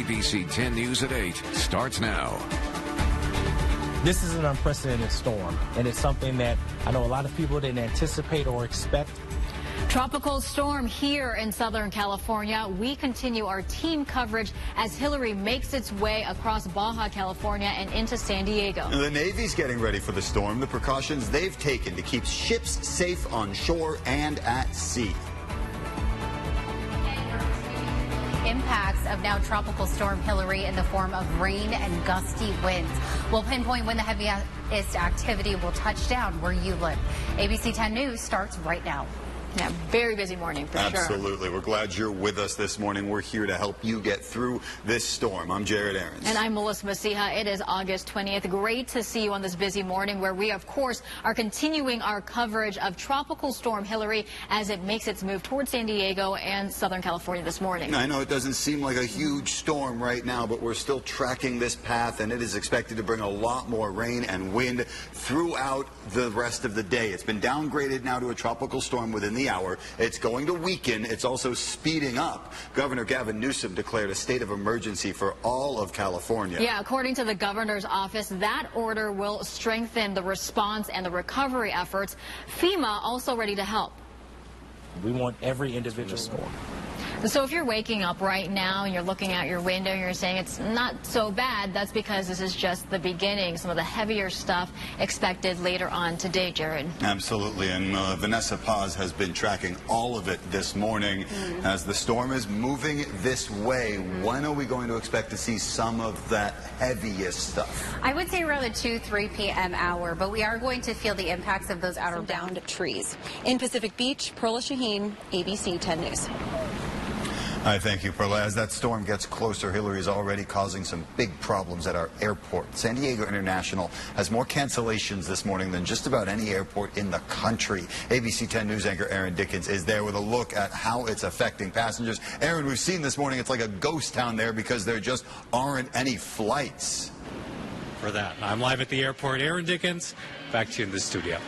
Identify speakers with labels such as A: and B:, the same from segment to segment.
A: ABC 10 News at 8 starts now.
B: This is an unprecedented storm, and it's something that I know a lot of people didn't anticipate or expect.
C: Tropical storm here in Southern California. We continue our team coverage as Hilary makes its way across Baja California and into San Diego.
D: The Navy's getting ready for the storm. The precautions they've taken to keep ships safe on shore and at sea.
E: Impacts of now tropical storm Hilary in the form of rain and gusty winds. We'll pinpoint when the heaviest activity will touch down where you live. ABC 10 News starts right now.
C: Yeah, very busy morning for sure.
D: Absolutely. We're glad you're with us this morning. We're here to help you get through this storm. I'm Jared Aarons.
C: And I'm Melissa Masiha. It is August 20th. Great to see you on this busy morning where we, of course, are continuing our coverage of Tropical Storm Hilary as it makes its move towards San Diego and Southern California this morning.
D: I know it doesn't seem like a huge storm right now, but we're still tracking this path, and it is expected to bring a lot more rain and wind throughout the rest of the day. It's been downgraded now to a tropical storm within the hour. It's going to weaken. It's also speeding up. Governor Gavin Newsom declared a state of emergency for all of California.
C: Yeah, according to the governor's office, that order will strengthen the response and the recovery efforts. FEMA also ready to help.
B: We want every individual storm.
C: So if you're waking up right now and you're looking out your window and you're saying it's not so bad, that's because this is just the beginning. Some of the heavier stuff expected later on today, Jared.
D: Absolutely. And Vanessa Paz has been tracking all of it this morning as the storm is moving this way. When are we going to expect to see some of that heaviest stuff?
E: I would say around the 2-3 p.m. hour, but we are going to feel the impacts of those outer
F: downed trees. In Pacific Beach, Perla Shaheen, ABC 10 News.
D: I thank you, Perla. As that storm gets closer, Hilary is already causing some big problems at our airport. San Diego International has more cancellations this morning than just about any airport in the country. ABC 10 News anchor Aaron Dickens is there with a look at how it's affecting passengers. Aaron, we've seen this morning it's like a ghost town there because there just aren't any flights.
G: For that, I'm live at the airport. Aaron Dickens, back to you in the studio.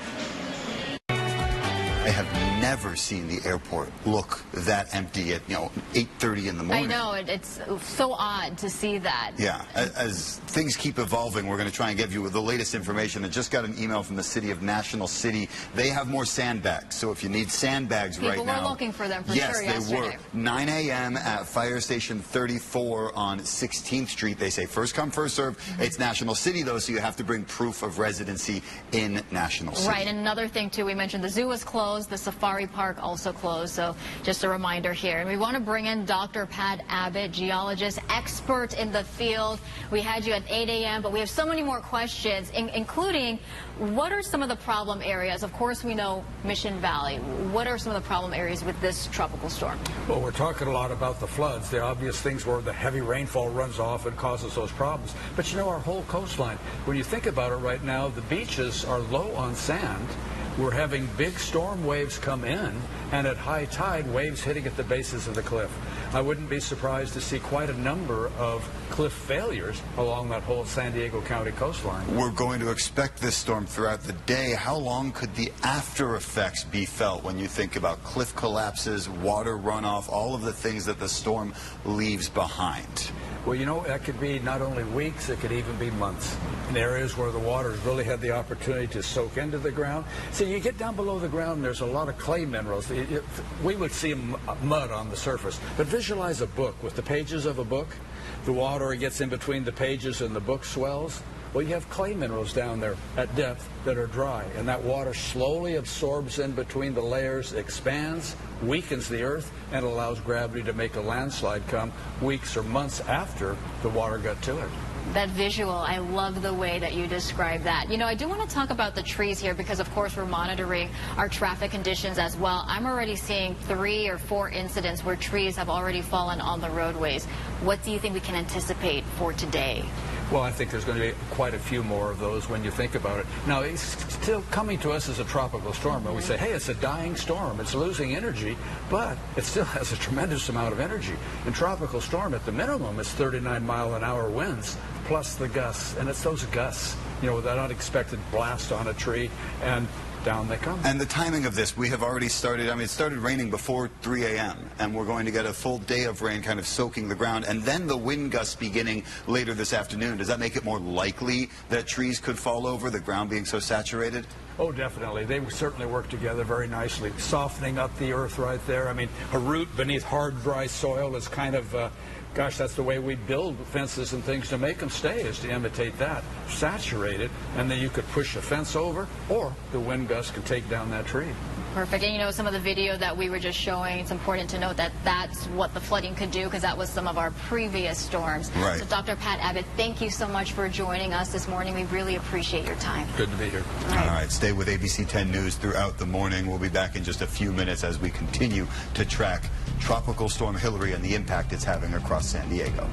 D: I have never seen the airport look that empty at, 8:30 in the morning.
C: I know, it's so odd to see that.
D: Yeah, as things keep evolving, we're going to try and give you the latest information. I just got an email from the city of National City. They have more sandbags, so if you need sandbags right now.
C: People were looking for them for
D: yes,
C: sure
D: they were.
C: yesterday.
D: 9 a.m. at Fire Station 34 on 16th Street. They say first come, first serve. It's National City, though, so you have to bring proof of residency in National City.
C: Right, and another thing, too, we mentioned the zoo was closed. The safari park also closed, so just a reminder here. And we want to bring in Dr. Pat Abbott, geologist, expert in the field. We had you at 8 a.m., but we have so many more questions, including what are some of the problem areas? Of course, we know Mission Valley. What are some of the problem areas with this tropical storm?
H: Well, we're talking a lot about the floods, the obvious things where the heavy rainfall runs off and causes those problems. But our whole coastline, when you think about it right now, the beaches are low on sand. We're having big storm waves come in, and at high tide, waves hitting at the bases of the cliff. I wouldn't be surprised to see quite a number of cliff failures along that whole San Diego County coastline.
D: We're going to expect this storm throughout the day. How long could the after effects be felt when you think about cliff collapses, water runoff, all of the things that the storm leaves behind?
H: Well, that could be not only weeks, it could even be months. In areas where the water's really had the opportunity to soak into the ground. So you get down below the ground, there's a lot of clay minerals. We would see mud on the surface. But visualize a book with the pages of a book. The water gets in between the pages and the book swells. Well, you have clay minerals down there at depth that are dry, and that water slowly absorbs in between the layers, expands, weakens the earth, and allows gravity to make a landslide come weeks or months after the water got to it.
C: That visual, I love the way that you describe that. I do want to talk about the trees here because, of course, we're monitoring our traffic conditions as well. I'm already seeing 3 or 4 incidents where trees have already fallen on the roadways. What do you think we can anticipate for today?
H: Well, I think there's going to be quite a few more of those when you think about it. Now, it's still coming to us as a tropical storm, and we say, hey, it's a dying storm. It's losing energy, but it still has a tremendous amount of energy. In tropical storm, at the minimum, it's 39-mile-an-hour winds, plus the gusts. And it's those gusts, that unexpected blast on a tree. And down they come.
D: And the timing of this, we have already started, it started raining before 3 a.m. and we're going to get a full day of rain kind of soaking the ground, and then the wind gusts beginning later this afternoon. Does that make it more likely that trees could fall over, the ground being so saturated?
H: Oh, definitely. They certainly work together very nicely, softening up the earth right there. A root beneath hard, dry soil is kind of, gosh, that's the way we build fences and things to make them stay, is to imitate that. Saturate it, and then you could push a fence over, or the wind gust can take down that tree.
C: Perfect. And some of the video that we were just showing, it's important to note that that's what the flooding could do, because that was some of our previous storms.
D: Right.
C: So Dr. Pat Abbott, thank you so much for joining us this morning. We really appreciate your time.
H: Good to be here.
D: All right. Stay with ABC 10 News throughout the morning. We'll be back in just a few minutes as we continue to track Tropical Storm Hilary and the impact it's having across San Diego.